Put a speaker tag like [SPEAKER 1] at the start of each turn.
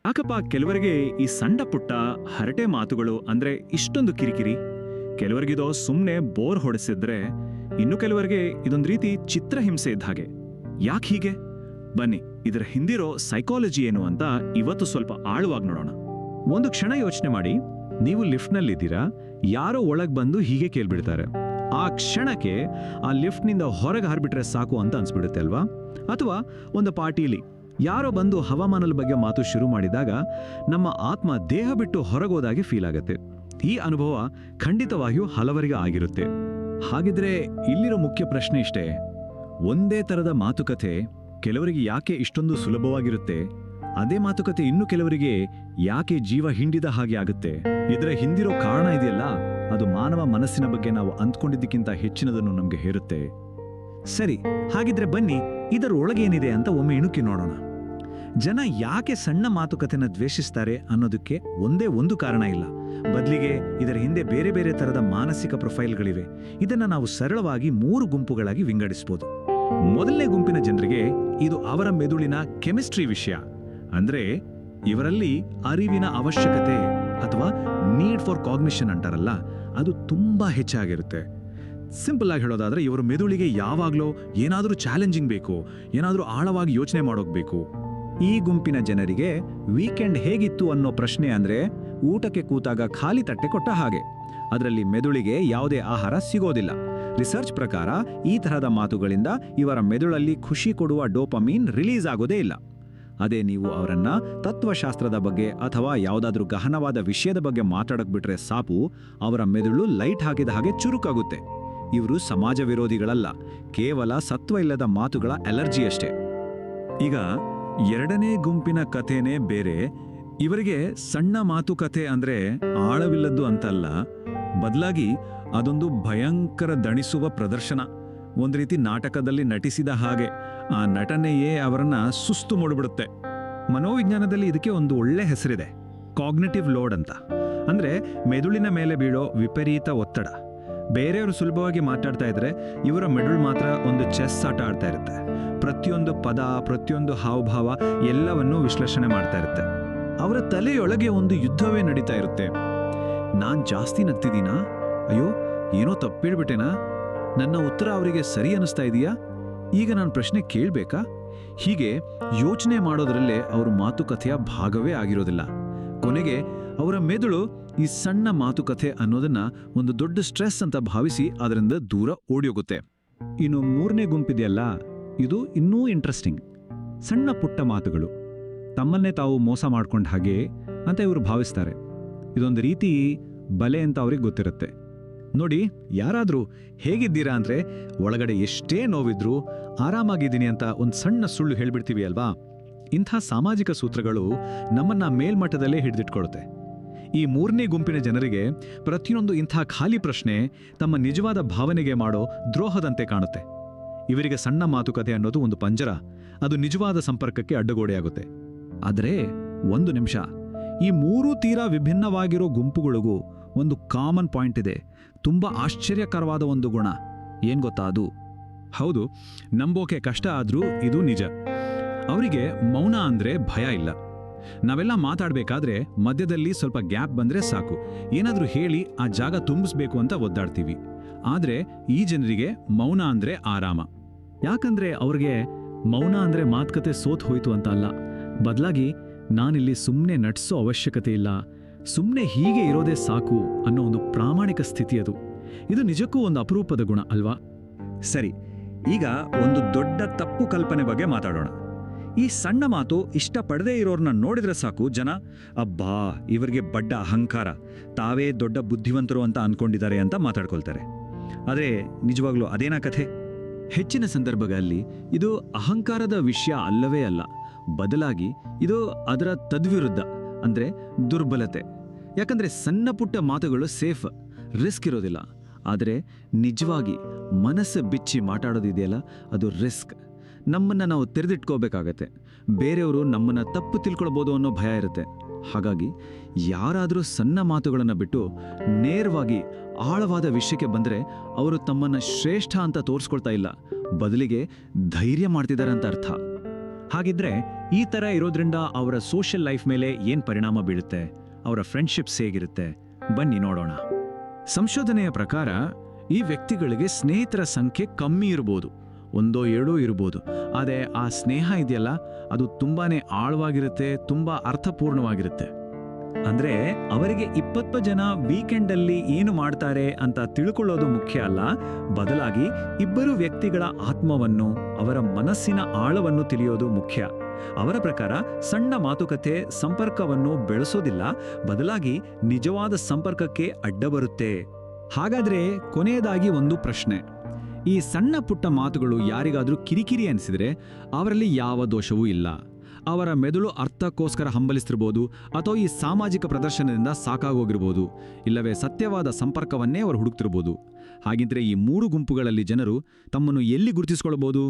[SPEAKER 1] ಯಾಕಪ್ಪ ಕೆಲವರಿಗೆ ಈ ಸಣ್ಣ ಪುಟ್ಟ ಹರಟೆ ಮಾತುಗಳು ಅಂದ್ರೆ ಇಷ್ಟೊಂದು ಕಿರಿಕಿರಿ? ಕೆಲವರಿಗಿದೋ ಸುಮ್ಮನೆ ಬೋರ್ ಹೊಡೆಸಿದ್ರೆ, ಇನ್ನು ಕೆಲವರಿಗೆ ಇದೊಂದು ರೀತಿ ಚಿತ್ರಹಿಂಸೆ ಇದ್ದ ಹಾಗೆ. ಯಾಕೆ ಹೀಗೆ? ಬನ್ನಿ, ಇದರ ಹಿಂದಿರೋ ಸೈಕಾಲಜಿ ಏನು ಅಂತ ಇವತ್ತು ಸ್ವಲ್ಪ ಆಳವಾಗಿ ನೋಡೋಣ. ಒಂದು ಕ್ಷಣ ಯೋಚನೆ ಮಾಡಿ, ನೀವು ಲಿಫ್ಟ್ನಲ್ಲಿದ್ದೀರಾ, ಯಾರೋ ಒಳಗ್ ಬಂದು ಹೀಗೆ ಕೇಳ್ಬಿಡ್ತಾರೆ. ಆ ಕ್ಷಣಕ್ಕೆ ಆ ಲಿಫ್ಟ್ನಿಂದ ಹೊರಗೆ ಹಾರ್ಬಿಟ್ರೆ ಸಾಕು ಅಂತ ಅನ್ಸ್ಬಿಡುತ್ತೆ ಅಲ್ವಾ? ಅಥವಾ ಒಂದು ಪಾರ್ಟಿಲಿ ಯಾರೋ ಬಂದು ಹವಾಮಾನದ ಬಗ್ಗೆ ಮಾತು ಶುರು ಮಾಡಿದಾಗ ನಮ್ಮ ಆತ್ಮ ದೇಹ ಬಿಟ್ಟು ಹೊರಗೋದಾಗೆ ಫೀಲ್ ಆಗುತ್ತೆ. ಈ ಅನುಭವ ಖಂಡಿತವಾಗಿಯೂ ಹಲವರಿಗೆ ಆಗಿರುತ್ತೆ. ಹಾಗಿದ್ರೆ ಇಲ್ಲಿರೋ ಮುಖ್ಯ ಪ್ರಶ್ನೆ ಇಷ್ಟೇ: ಒಂದೇ ತರದ ಮಾತುಕತೆ ಕೆಲವರಿಗೆ ಯಾಕೆ ಇಷ್ಟೊಂದು ಸುಲಭವಾಗಿರುತ್ತೆ? ಅದೇ ಮಾತುಕತೆ ಇನ್ನು ಕೆಲವರಿಗೆ ಯಾಕೆ ಜೀವ ಹಿಂಡಿದ ಹಾಗೆ ಆಗುತ್ತೆ? ಇದರ ಹಿಂದಿರೋ ಕಾರಣ ಇದೆಯಲ್ಲ, ಅದು ಮಾನವ ಮನಸ್ಸಿನ ಬಗ್ಗೆ ನಾವು ಅಂದ್ಕೊಂಡಿದ್ದಕ್ಕಿಂತ ಹೆಚ್ಚಿನದನ್ನು ನಮಗೆ ಹೇರುತ್ತೆ. ಸರಿ, ಹಾಗಿದ್ರೆ ಬನ್ನಿ ಇದರೊಳಗೆ ಏನಿದೆ ಅಂತ ಒಮ್ಮೆ ಇಣುಕಿ ನೋಡೋಣ. ಜನ ಯಾಕೆ ಸಣ್ಣ ಮಾತುಕತೆನ ದ್ವೇಷಿಸ್ತಾರೆ ಅನ್ನೋದಕ್ಕೆ ಒಂದೇ ಒಂದು ಕಾರಣ ಇಲ್ಲ. ಬದಲಿಗೆ ಇದರ ಹಿಂದೆ ಬೇರೆ ಬೇರೆ ತರದ ಮಾನಸಿಕ ಪ್ರೊಫೈಲ್ಗಳಿವೆ. ಇದನ್ನ ನಾವು ಸರಳವಾಗಿ 3 ಗುಂಪುಗಳಾಗಿ ವಿಂಗಡಿಸಬಹುದು. ಮೊದಲನೇ ಗುಂಪಿನ ಜನರಿಗೆ ಇದು ಅವರ ಮೆದುಳಿನ ಕೆಮಿಸ್ಟ್ರಿ ವಿಷಯ. ಅಂದ್ರೆ ಇವರಲ್ಲಿ ಅರಿವಿನ ಅವಶ್ಯಕತೆ ಅಥವಾ ನೀಡ್ ಫಾರ್ ಕಾಗ್ನಿಷನ್ ಅಂತಾರಲ್ಲ, ಅದು ತುಂಬಾ ಹೆಚ್ಚಾಗಿರುತ್ತೆ. ಸಿಂಪಲ್ ಆಗಿ ಹೇಳೋದಾದ್ರೆ, ಇವರ ಮೆದುಳಿಗೆ ಯಾವಾಗ್ಲೂ ಏನಾದರೂ ಚಾಲೆಂಜಿಂಗ್ ಬೇಕು, ಏನಾದರೂ ಆಳವಾಗಿ ಯೋಚನೆ ಮಾಡೋಗ್ಬೇಕು. ಈ ಗುಂಪಿನ ಜನರಿಗೆ ವೀಕೆಂಡ್ ಹೇಗಿತ್ತು ಅನ್ನೋ ಪ್ರಶ್ನೆ ಅಂದ್ರೆ ಊಟಕ್ಕೆ ಕೂತಾಗ ಖಾಲಿ ತಟ್ಟೆ ಕೊಟ್ಟ ಹಾಗೆ. ಅದರಲ್ಲಿ ಮೆದುಳಿಗೆ ಯಾವುದೇ ಆಹಾರ ಸಿಗೋದಿಲ್ಲ. ರಿಸರ್ಚ್ ಪ್ರಕಾರ ಈ ತರಹದ ಮಾತುಗಳಿಂದ ಇವರ ಮೆದುಳಲ್ಲಿ ಖುಷಿ ಕೊಡುವ ಡೋಪಮೀನ್ ರಿಲೀಸ್ ಆಗೋದೇ ಇಲ್ಲ. ಅದೇ ನೀವು ಅವರನ್ನ ತತ್ವಶಾಸ್ತ್ರದ ಬಗ್ಗೆ ಅಥವಾ ಯಾವುದಾದ್ರೂ ಗಹನವಾದ ವಿಷಯದ ಬಗ್ಗೆ ಮಾತಾಡಕ್ ಬಿಟ್ರೆ ಸಾಕು, ಅವರ ಮೆದುಳು ಲೈಟ್ ಹಾಕಿದ ಹಾಗೆ ಚುರುಕಾಗುತ್ತೆ. ಇವರು ಸಮಾಜ ವಿರೋಧಿಗಳಲ್ಲ, ಕೇವಲ ಸತ್ವ ಇಲ್ಲದ ಮಾತುಗಳ ಅಲರ್ಜಿ ಅಷ್ಟೇ. ಈಗ ಎರಡನೇ ಗುಂಪಿನ ಕಥೆನೇ ಬೇರೆ. ಇವರಿಗೆ ಸಣ್ಣ ಮಾತುಕತೆ ಅಂದ್ರೆ ಆಳವಿಲ್ಲದ್ದು ಅಂತಲ್ಲ, ಬದಲಾಗಿ ಅದೊಂದು ಭಯಂಕರ ದಣಿಸುವ ಪ್ರದರ್ಶನ. ಒಂದು ರೀತಿ ನಾಟಕದಲ್ಲಿ ನಟಿಸಿದ ಹಾಗೆ. ಆ ನಟನೆಯೇ ಅವರನ್ನ ಸುಸ್ತು ಮಾಡಿಬಿಡುತ್ತೆ. ಮನೋವಿಜ್ಞಾನದಲ್ಲಿ ಇದಕ್ಕೆ ಒಂದು ಒಳ್ಳೆ ಹೆಸರಿದೆ, ಕಾಗ್ನಿಟಿವ್ ಲೋಡ್ ಅಂತ. ಅಂದ್ರೆ ಮೆದುಳಿನ ಮೇಲೆ ಬೀಳೋ ವಿಪರೀತ ಒತ್ತಡ. ಬೇರೆಯವರು ಸುಲಭವಾಗಿ ಮಾತಾಡ್ತಾ ಇದ್ರೆ ಇವರ ಮೆದುಳು ಮಾತ್ರ ಒಂದು ಚೆಸ್ ಆಟ ಆಡ್ತಾ ಇರುತ್ತೆ. ಪ್ರತಿಯೊಂದು ಪದ, ಪ್ರತಿಯೊಂದು ಹಾವಭಾವ ಎಲ್ಲವನ್ನೂ ವಿಶ್ಲೇಷಣೆ ಮಾಡ್ತಾ ಇರುತ್ತೆ. ಅವರ ತಲೆಯೊಳಗೆ ಒಂದು ಯುದ್ಧವೇ ನಡೀತಾ ಇರುತ್ತೆ. ನಾನ್ ಜಾಸ್ತಿ ನಗ್ತಿದ್ದೀನಾ? ಅಯ್ಯೋ, ಏನೋ ತಪ್ಪಿಡ್ಬಿಟ್ಟೆನಾ? ನನ್ನ ಉತ್ತರ ಅವರಿಗೆ ಸರಿ ಅನ್ನಿಸ್ತಾ ಇದೆಯಾ? ಈಗ ನಾನು ಪ್ರಶ್ನೆ ಕೇಳಬೇಕಾ? ಹೀಗೆ ಯೋಚನೆ ಮಾಡೋದ್ರಲ್ಲೇ ಅವರು ಮಾತುಕತೆಯ ಭಾಗವೇ ಆಗಿರೋದಿಲ್ಲ. ಕೊನೆಗೆ ಅವರ ಮೆದುಳು ಈ ಸಣ್ಣ ಮಾತುಕತೆ ಅನ್ನೋದನ್ನ ಒಂದು ದೊಡ್ಡ ಸ್ಟ್ರೆಸ್ ಅಂತ ಭಾವಿಸಿ ಅದರಿಂದ ದೂರ ಓಡಿಯೋಗುತ್ತೆ. ಇನ್ನು 3ನೇ ಗುಂಪಿದೆಯಲ್ಲ, ಇದು ಇನ್ನೂ ಇಂಟ್ರೆಸ್ಟಿಂಗ್. ಸಣ್ಣ ಪುಟ್ಟ ಮಾತುಗಳು ತಮ್ಮನ್ನೇ ತಾವು ಮೋಸ ಮಾಡ್ಕೊಂಡ ಹಾಗೆ ಅಂತ ಇವರು ಭಾವಿಸ್ತಾರೆ. ಇದೊಂದು ರೀತಿ ಬಲೆ ಅಂತ ಅವ್ರಿಗೆ ಗೊತ್ತಿರುತ್ತೆ. ನೋಡಿ, ಯಾರಾದ್ರೂ ಹೇಗಿದ್ದೀರಾ ಅಂದ್ರೆ ಒಳಗಡೆ ಎಷ್ಟೇ ನೋವಿದ್ರೂ ಆರಾಮಾಗಿದ್ದೀನಿ ಅಂತ ಒಂದು ಸಣ್ಣ ಸುಳ್ಳು ಹೇಳ್ಬಿಡ್ತೀವಿ ಅಲ್ವಾ? ಇಂಥ ಸಾಮಾಜಿಕ ಸೂತ್ರಗಳು ನಮ್ಮನ್ನ ಮೇಲ್ಮಟ್ಟದಲ್ಲೇ ಹಿಡಿದಿಟ್ಕೊಳುತ್ತೆ. ಈ 3ನೇ ಗುಂಪಿನ ಜನರಿಗೆ ಪ್ರತಿಯೊಂದು ಇಂಥ ಖಾಲಿ ಪ್ರಶ್ನೆ ತಮ್ಮ ನಿಜವಾದ ಭಾವನೆಗೆ ಮಾಡೋ ದ್ರೋಹದಂತೆ ಕಾಣುತ್ತೆ. ಇವರಿಗೆ ಸಣ್ಣ ಮಾತುಕತೆ ಅನ್ನೋದು ಒಂದು ಪಂಜರ, ಅದು ನಿಜವಾದ ಸಂಪರ್ಕಕ್ಕೆ ಅಡ್ಡಗೋಡೆಯಾಗುತ್ತೆ. ಆದರೆ ಒಂದು ನಿಮಿಷ, ಈ 3 ತೀರಾ ವಿಭಿನ್ನವಾಗಿರೋ ಗುಂಪುಗಳಿಗೂ ಒಂದು ಕಾಮನ್ ಪಾಯಿಂಟ್ ಇದೆ. ತುಂಬಾ ಆಶ್ಚರ್ಯಕರವಾದ ಒಂದು ಗುಣ. ಏನ್ ಗೊತ್ತಾ ಅದು? ಹೌದು, ನಂಬೋಕೆ ಕಷ್ಟ ಆದ್ರೂ ಇದು ನಿಜ. ಅವರಿಗೆ ಮೌನ ಅಂದ್ರೆ ಭಯ ಇಲ್ಲ. ನಾವೆಲ್ಲ ಮಾತಾಡ್ಬೇಕಾದ್ರೆ ಮಧ್ಯದಲ್ಲಿ ಸ್ವಲ್ಪ ಗ್ಯಾಪ್ ಬಂದ್ರೆ ಸಾಕು, ಏನಾದ್ರೂ ಹೇಳಿ ಆ ಜಾಗ ತುಂಬಿಸ್ಬೇಕು ಅಂತ ಒದ್ದಾಡ್ತೀವಿ. ಆದ್ರೆ ಈ ಜನರಿಗೆ ಮೌನ ಅಂದ್ರೆ ಆರಾಮ. ಯಾಕಂದ್ರೆ ಅವ್ರಿಗೆ ಮೌನ ಅಂದ್ರೆ ಮಾತುಕತೆ ಸೋತ್ ಹೋಯ್ತು ಅಂತ ಅಲ್ಲ, ಬದಲಾಗಿ ನಾನಿಲ್ಲಿ ಸುಮ್ಮನೆ ನಟಿಸೋ ಅವಶ್ಯಕತೆ ಇಲ್ಲ, ಸುಮ್ಮನೆ ಹೀಗೆ ಇರೋದೇ ಸಾಕು ಅನ್ನೋ ಒಂದು ಪ್ರಾಮಾಣಿಕ ಸ್ಥಿತಿ ಅದು. ಇದು ನಿಜಕ್ಕೂ ಒಂದು ಅಪರೂಪದ ಗುಣ ಅಲ್ವಾ? ಸರಿ, ಈಗ ಒಂದು ದೊಡ್ಡ ತಪ್ಪು ಕಲ್ಪನೆ ಬಗ್ಗೆ ಮಾತಾಡೋಣ. ಈ ಸಣ್ಣ ಮಾತು ಇಷ್ಟಪಡದೇ ಇರೋರ್ನ ನೋಡಿದ್ರೆ ಸಾಕು ಜನ, ಅಬ್ಬಾ ಇವರಿಗೆ ಬಡ್ಡ ಅಹಂಕಾರ, ತಾವೇ ದೊಡ್ಡ ಬುದ್ಧಿವಂತರು ಅಂತ ಅನ್ಕೊಂಡಿದ್ದಾರೆ ಅಂತ ಮಾತಾಡ್ಕೊಳ್ತಾರೆ. ಆದರೆ ನಿಜವಾಗ್ಲೂ ಅದೇನಾ ಕಥೆ? ಹೆಚ್ಚಿನ ಸಂದರ್ಭಗಳಲ್ಲಿ ಇದು ಅಹಂಕಾರದ ವಿಷಯ ಅಲ್ಲವೇ ಅಲ್ಲ, ಬದಲಾಗಿ ಇದು ಅದರ ತದ್ವಿರುದ್ಧ, ಅಂದ್ರೆ ದುರ್ಬಲತೆ. ಯಾಕಂದ್ರೆ ಸಣ್ಣ ಪುಟ್ಟ ಮಾತುಗಳು ಸೇಫ್, ರಿಸ್ಕ್ ಇರೋದಿಲ್ಲ. ಆದರೆ ನಿಜವಾಗಿ ಮನಸ್ಸು ಬಿಚ್ಚಿ ಮಾತಾಡೋದಿದೆಯಲ್ಲ, ಅದು ರಿಸ್ಕ್. ನಮ್ಮನ್ನ ನಾವು ತೆರೆದಿಟ್ಕೋಬೇಕಾಗತ್ತೆ. ಬೇರೆಯವರು ನಮ್ಮನ್ನ ತಪ್ಪು ತಿಳ್ಕೊಳ್ಬೋದು ಅನ್ನೋ ಭಯ ಇರುತ್ತೆ. ಹಾಗಾಗಿ ಯಾರಾದರೂ ಸಣ್ಣ ಮಾತುಗಳನ್ನು ಬಿಟ್ಟು ನೇರವಾಗಿ ಆಳವಾದ ವಿಷಯಕ್ಕೆ ಬಂದರೆ ಅವರು ತಮ್ಮನ್ನ ಶ್ರೇಷ್ಠ ಅಂತ ತೋರಿಸ್ಕೊಳ್ತಾ ಇಲ್ಲ, ಬದಲಿಗೆ ಧೈರ್ಯ ಮಾಡ್ತಿದ್ದಾರೆ ಅಂತ ಅರ್ಥ. ಹಾಗಿದ್ರೆ ಈ ಥರ ಇರೋದ್ರಿಂದ ಅವರ ಸೋಷಿಯಲ್ ಲೈಫ್ ಮೇಲೆ ಏನ್ ಪರಿಣಾಮ ಬೀಳುತ್ತೆ, ಅವರ ಫ್ರೆಂಡ್ಶಿಪ್ಸ್ ಹೇಗಿರುತ್ತೆ, ಬನ್ನಿ ನೋಡೋಣ. ಸಂಶೋಧನೆಯ ಪ್ರಕಾರ ಈ ವ್ಯಕ್ತಿಗಳಿಗೆ ಸ್ನೇಹಿತರ ಸಂಖ್ಯೆ ಕಮ್ಮಿ ಇರ್ಬೋದು, ಒಂದೋ ಎರಡೋ ಇರ್ಬೋದು. ಆದರೆ ಆ ಸ್ನೇಹ ಇದೆಯಲ್ಲ, ಅದು ತುಂಬಾನೇ ಆಳವಾಗಿರುತ್ತೆ, ತುಂಬಾ ಅರ್ಥಪೂರ್ಣವಾಗಿರುತ್ತೆ. ಅಂದ್ರೆ ಅವರಿಗೆ 20 ಜನ ವೀಕೆಂಡಲ್ಲಿ ಏನು ಮಾಡ್ತಾರೆ ಅಂತ ತಿಳ್ಕೊಳ್ಳೋದು ಮುಖ್ಯ ಅಲ್ಲ, ಬದಲಾಗಿ ಇಬ್ಬರು ವ್ಯಕ್ತಿಗಳ ಆತ್ಮವನ್ನು, ಅವರ ಮನಸ್ಸಿನ ಆಳವನ್ನು ತಿಳಿಯೋದು ಮುಖ್ಯ. ಅವರ ಪ್ರಕಾರ ಸಣ್ಣ ಮಾತುಕತೆ ಸಂಪರ್ಕವನ್ನು ಬೆಳೆಸೋದಿಲ್ಲ, ಬದಲಾಗಿ ನಿಜವಾದ ಸಂಪರ್ಕಕ್ಕೆ ಅಡ್ಡ ಬರುತ್ತೆ. ಹಾಗಾದ್ರೆ ಕೊನೆಯದಾಗಿ ಒಂದು ಪ್ರಶ್ನೆ. ಈ ಸಣ್ಣ ಪುಟ್ಟ ಮಾತುಗಳು ಯಾರಿಗಾದ್ರೂ ಕಿರಿಕಿರಿ ಅನಿಸಿದ್ರೆ ಅವರಲ್ಲಿ ಯಾವ ದೋಷವೂ ಇಲ್ಲ. ಅವರ ಮೆದುಳು ಅರ್ಥಕ್ಕೋಸ್ಕರ ಹಂಬಲಿಸ್ತಿರ್ಬೋದು, ಅಥವಾ ಈ ಸಾಮಾಜಿಕ ಪ್ರದರ್ಶನದಿಂದ ಸಾಕಾಗೋಗಿರ್ಬೋದು, ಇಲ್ಲವೇ ಸತ್ಯವಾದ ಸಂಪರ್ಕವನ್ನೇ ಅವರು ಹುಡುಕ್ತಿರ್ಬೋದು. ಹಾಗಿದ್ರೆ ಈ 3 ಗುಂಪುಗಳಲ್ಲಿ ಜನರು ತಮ್ಮನ್ನು ಎಲ್ಲಿ ಗುರುತಿಸ್ಕೊಳ್ಬೋದು?